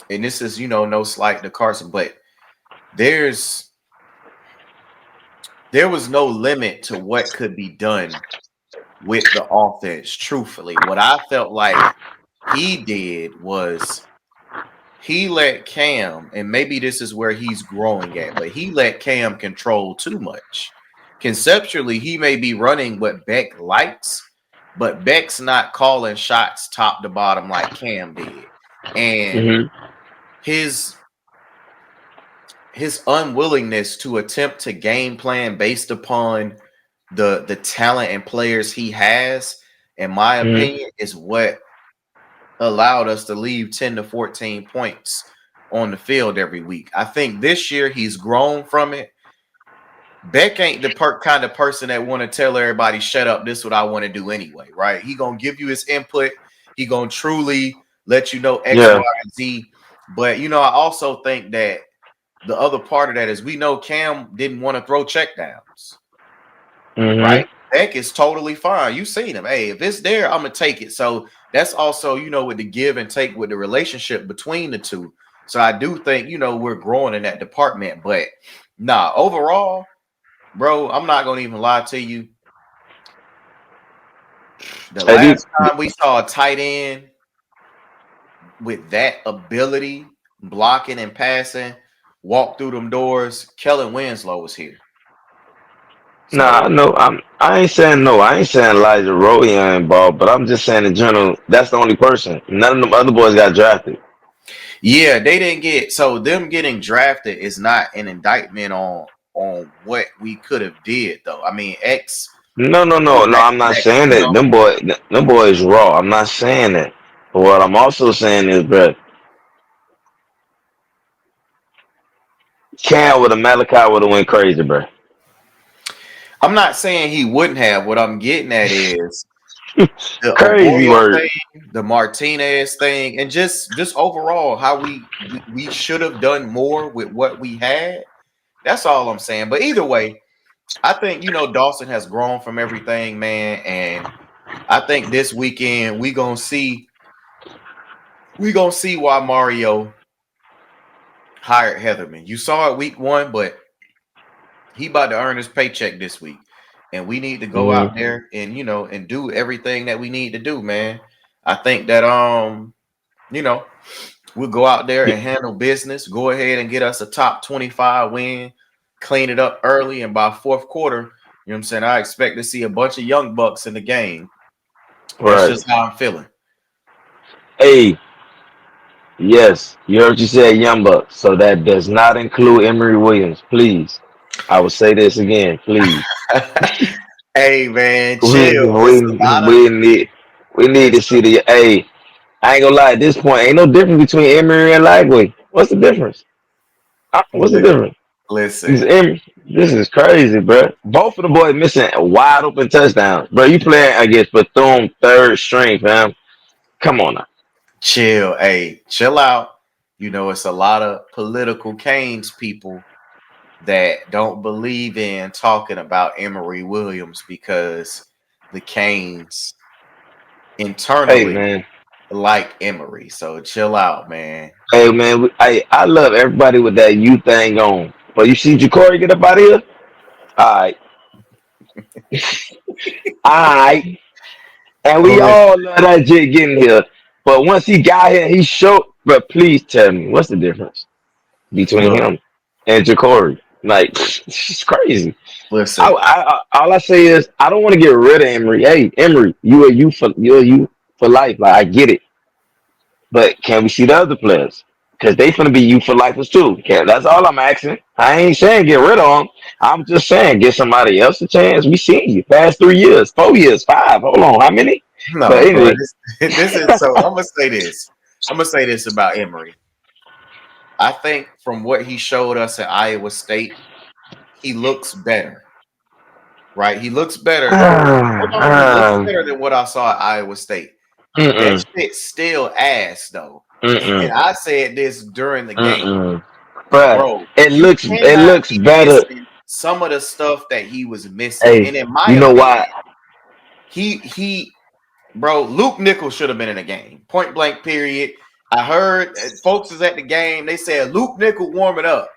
and this is no slight to Carson, but there was no limit to what could be done with the offense. Truthfully, what I felt like he did was he let Cam, and maybe this is where he's growing at, but he let Cam control too much. Conceptually, he may be running what Beck likes, but Beck's not calling shots top to bottom like Cam did. And his unwillingness to attempt to game plan based upon the talent and players he has, in my opinion, is what allowed us to leave 10 to 14 points on the field every week. I think this year he's grown from it. Beck ain't the kind of person that want to tell everybody, shut up, this is what I want to do anyway, right? He going to give you his input. He going to truly let you know X, Y, and Z. But, I also think that the other part of that is we know Cam didn't want to throw checkdowns, right? Beck is totally fine. You seen him. Hey, if it's there, I'm going to take it. So that's also, with the give and take with the relationship between the two. So I do think, we're growing in that department. But, overall, bro, I'm not going to even lie to you. The last time we saw a tight end with that ability, blocking and passing, walk through them doors, Kellen Winslow was here. So, I ain't saying no. I ain't saying Elijah Rowe ain't involved, but I'm just saying in general, that's the only person. None of them other boys got drafted. Yeah, they didn't get. So them getting drafted is not an indictment on what we could have did, though. I mean, No. I'm not saying that. Them boys raw. I'm not saying that. But what I'm also saying is, bro, Cam with a Malachi would have went crazy, bro. I'm not saying he wouldn't have. What I'm getting at is the crazy word thing, the Martinez thing, and just overall how we should have done more with what we had. That's all I'm saying. But either way, I think Dawson has grown from everything, man, and I think this weekend we gonna see why Mario hired Heatherman. You saw it week 1, but he about to earn his paycheck this week, and we need to go out Mm-hmm. there and and do everything that we need to do, man. I think that you know we'll go out there and handle business. Go ahead and get us a top 25 win, clean it up early, and by fourth quarter, you know what I'm saying. I expect to see a bunch of young bucks in the game. That's Right. just how I'm feeling. Hey, yes, you heard you said Young Bucks, so that does not include Emory Williams. Please, I will say this again, please. Hey man, We chill. It's a we lot of we need we need to it's see the. Hey, I ain't gonna lie. At this point, ain't no difference between Emory and Lagway. What's the difference? What's the li- difference? This listen, Emory, this is crazy, bro. Both of the boys missing wide open touchdowns, bro. You playing against Bethune third string, fam. Come on now. chill. Hey, chill out. It's a lot of political Canes people that don't believe in talking about Emory Williams because the Canes Hey internally man. like Emory. So chill out, man. Hey man, I love everybody with that you thing on. But you see Ja'Cory get up out of here? Alright. Alright. And we Listen, all love that jit getting here. But once he got here, he showed, but please tell me, what's the difference between look, him and Ja'Cory? Like, it's crazy. listen. All I say is, I don't want to get rid of Emory. Hey, Emory, you're you for life. Like, I get it. But can we see the other players? Because they finna be you for lifers too. That's all I'm asking. I ain't saying get rid of them. I'm just saying give somebody else a chance. We seen you past 3 years, 4 years, five. Hold on, how many? But No, bro. anyway, This is so. I'm gonna say this. I'm gonna say this about Emory. I think from what he showed us at Iowa State, he looks better. Right? He looks better. Hold on. He looks mm-mm, better than what I saw at Iowa State. That shit still ass though. And mm-mm, I said this during the game, mm-mm. Bruh, bro. it You looks it cannot looks be better. missing some of the stuff that he was missing. Hey, And in my you know opinion, why? he bro, Luke Nichols should have been in the game. Point blank, period. I heard folks is at the game. They said Luke Nichols warming up.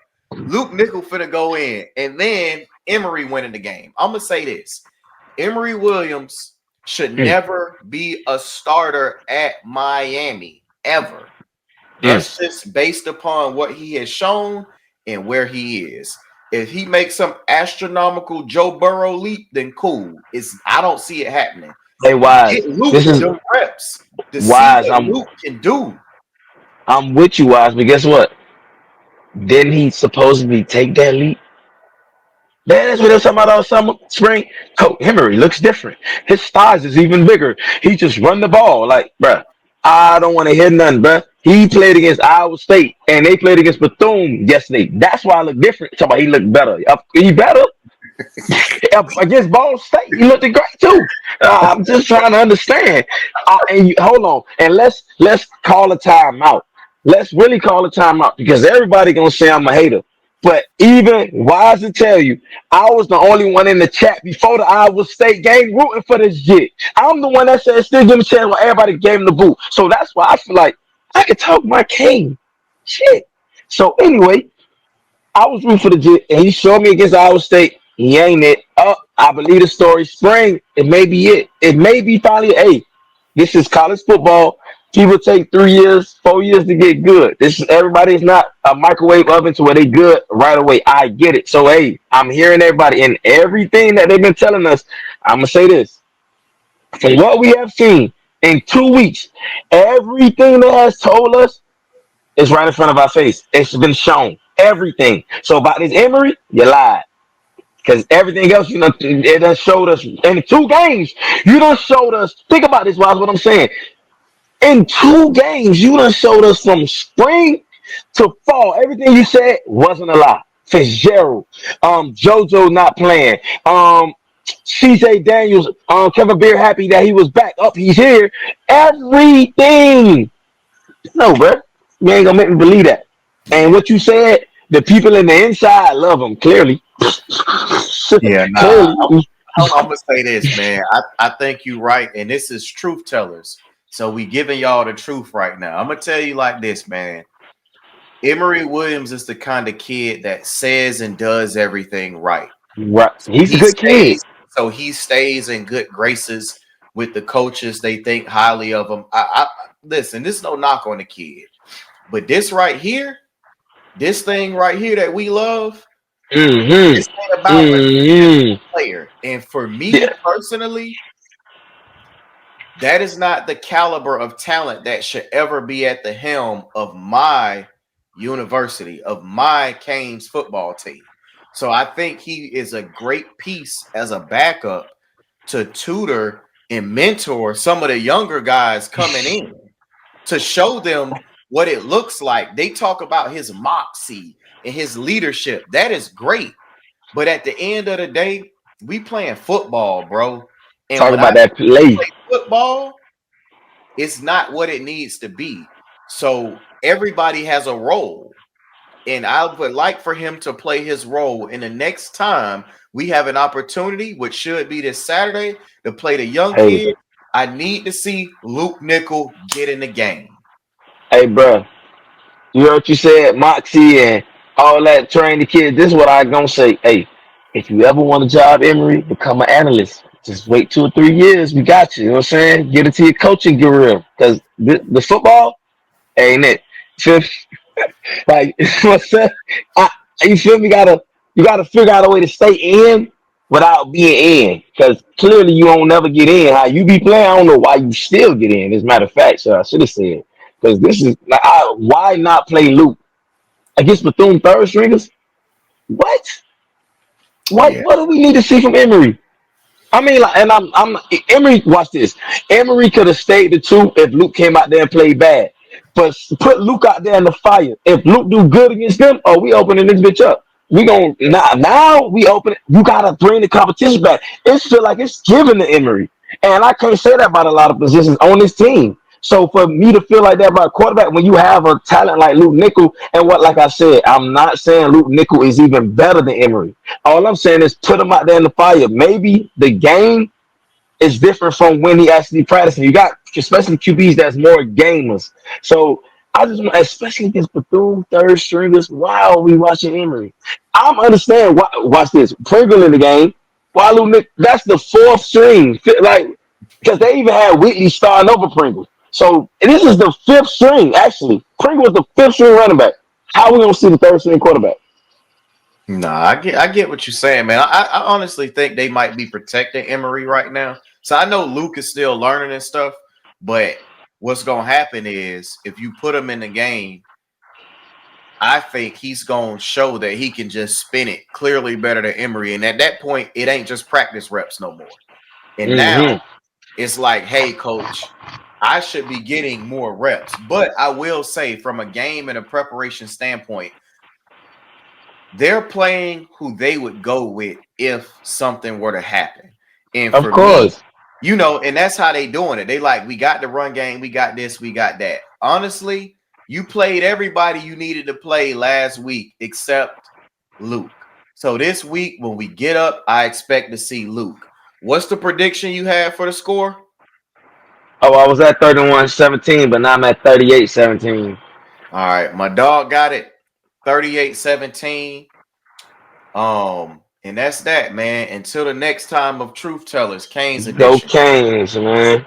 Luke Nichols finna go in. And then Emory went in the game. I'm gonna say this. Emory Williams should Mm, never be a starter at Miami ever. mm. That's just based upon what he has shown and where he is. If he makes some astronomical Joe Burrow leap, then cool. I don't see it happening. Hey, Get Wise. This Luke is them reps to see Wise. what Luke can do. I'm with you, Wise. But guess what? Didn't he supposedly take that leap? Man, that's what they're talking about all summer, spring. Oh, Henry looks different. His thighs is even bigger. He just run the ball. Like, bruh, I don't want to hear nothing, bruh. He played against Iowa State, and they played against Bethune yesterday. That's why I look different. Talking about he looked better. He better? Against Ball State, he looked great too. I'm just trying to understand. Hold on, and let's call a timeout. Let's really call a timeout because everybody gonna say I'm a hater. But even wise to tell you, I was the only one in the chat before the Iowa State game rooting for this jit. I'm the one that said still give him a chance when everybody gave him the boot. So that's why I feel like I could talk my cane. Shit. So anyway, I was rooting for the Jit, and he showed me against Iowa State. He ain't it. Oh, I believe the story. Spring, it may be it. It may be finally. Hey, this is college football. People take 3 years, 4 years to get good. This is everybody is not a microwave oven to where they good right away. I get it. So hey, I'm hearing everybody and everything that they've been telling us. I'm gonna say this. From what we have seen in 2 weeks, everything that has told us is right in front of our face. It's been shown. Everything. So about this Emory, you lied. Because everything else, it done showed us in 2 games. You done showed us. Think about this, Wise, what I'm saying. In 2 games, you done showed us from spring to fall. Everything you said wasn't a lie. Fitzgerald, JoJo not playing, CJ Daniels, Kevin Beer happy that he was back up. He's here. Everything. No, bro. You ain't gonna make me believe that. And Yeah. what you said, the people in the inside love him. Clearly, Yeah, nah. clearly. I'm gonna say this, man. I think you're right, and this is truth tellers. So we giving y'all the truth right now. I'm gonna tell you like this, man. Emory Williams is the kind of kid that says and does everything right. Right. So He's a good kid. he stays in good graces with the coaches. They think highly of him. I listen, this is no knock on the kid. But this right here, this thing right here that we love, this ain't about a player. And for me Yeah. personally, that is not the caliber of talent that should ever be at the helm of my university, of my Canes football team. So I think he is a great piece as a backup to tutor and mentor some of the younger guys coming in to show them what it looks like. They talk about his moxie and his leadership. That is great. But at the end of the day, we playing football, bro. And Talk when about I that play. play football, it's not what it needs to be. So everybody has a role. And I would like for him to play his role. And the next time we have an opportunity, which should be this Saturday, to play the young Hey, kid, I need to see Luke Nickel get in the game. hey, bro. You heard what you said, Moxie and all that. Train the kids. This is what I gonna say. Hey, if you ever want a job, Emory, become an analyst. Just wait 2 or 3 years. We got you. You know what I'm saying? Get into your coaching career because the football ain't it. Fifth, like what's that? I, you feel me? You gotta figure out a way to stay in without being in. Because clearly you won't never get in. How you be playing, I don't know why you still get in. As a matter of fact, so I should have said. Because this is like, why not play Luke against Bethune third stringers? What? What? Yeah. What do we need to see from Emory? I mean, like, and I'm Emery. Watch this. Emery could have stayed the two if Luke came out there and played bad, but put Luke out there in the fire. If Luke do good against them, oh, we opening this bitch up. We gonna now we open it. You gotta bring the competition back. It feel like it's given to Emery, and I can't say that about a lot of positions on this team. So for me to feel like that about quarterback, when you have a talent like Luke Nickel, and what, like I said, I'm not saying Luke Nickel is even better than Emery. All I'm saying is put him out there in the fire. Maybe the game is different from when he actually practicing. You got especially QBs that's more gamers. So I just want, especially against Bethune third stringers, why are we watching Emery? I'm understand why. Watch this. Pringle in the game. Why Luke Nick? That's the fourth string. Like because they even had Whitley starting over Pringle. So this is the fifth string actually. Pringle was the fifth string running back. How are we gonna see the third string quarterback? Nah, I get what you're saying, man. I honestly think they might be protecting Emory right now. So I know Luke is still learning and stuff, but what's gonna happen is if you put him in the game, I think he's gonna show that he can just spin it clearly better than Emory. And at that point, it ain't just practice reps no more. And now it's like, hey, coach, I should be getting more reps. But I will say, from a game and a preparation standpoint, they're playing who they would go with if something were to happen. And Of for me, course. and that's how they doing it. They like, we got the run game, we got this, we got that. Honestly, you played everybody you needed to play last week except Luke. So this week, when we get up, I expect to see Luke. What's the prediction you had for the score? Oh, I was at 31-17, but now I'm at 38-17. All right, my dog got it 38-17. And that's that, man. Until the next time of Truth Tellers, Canes Go Edition. Canes, man.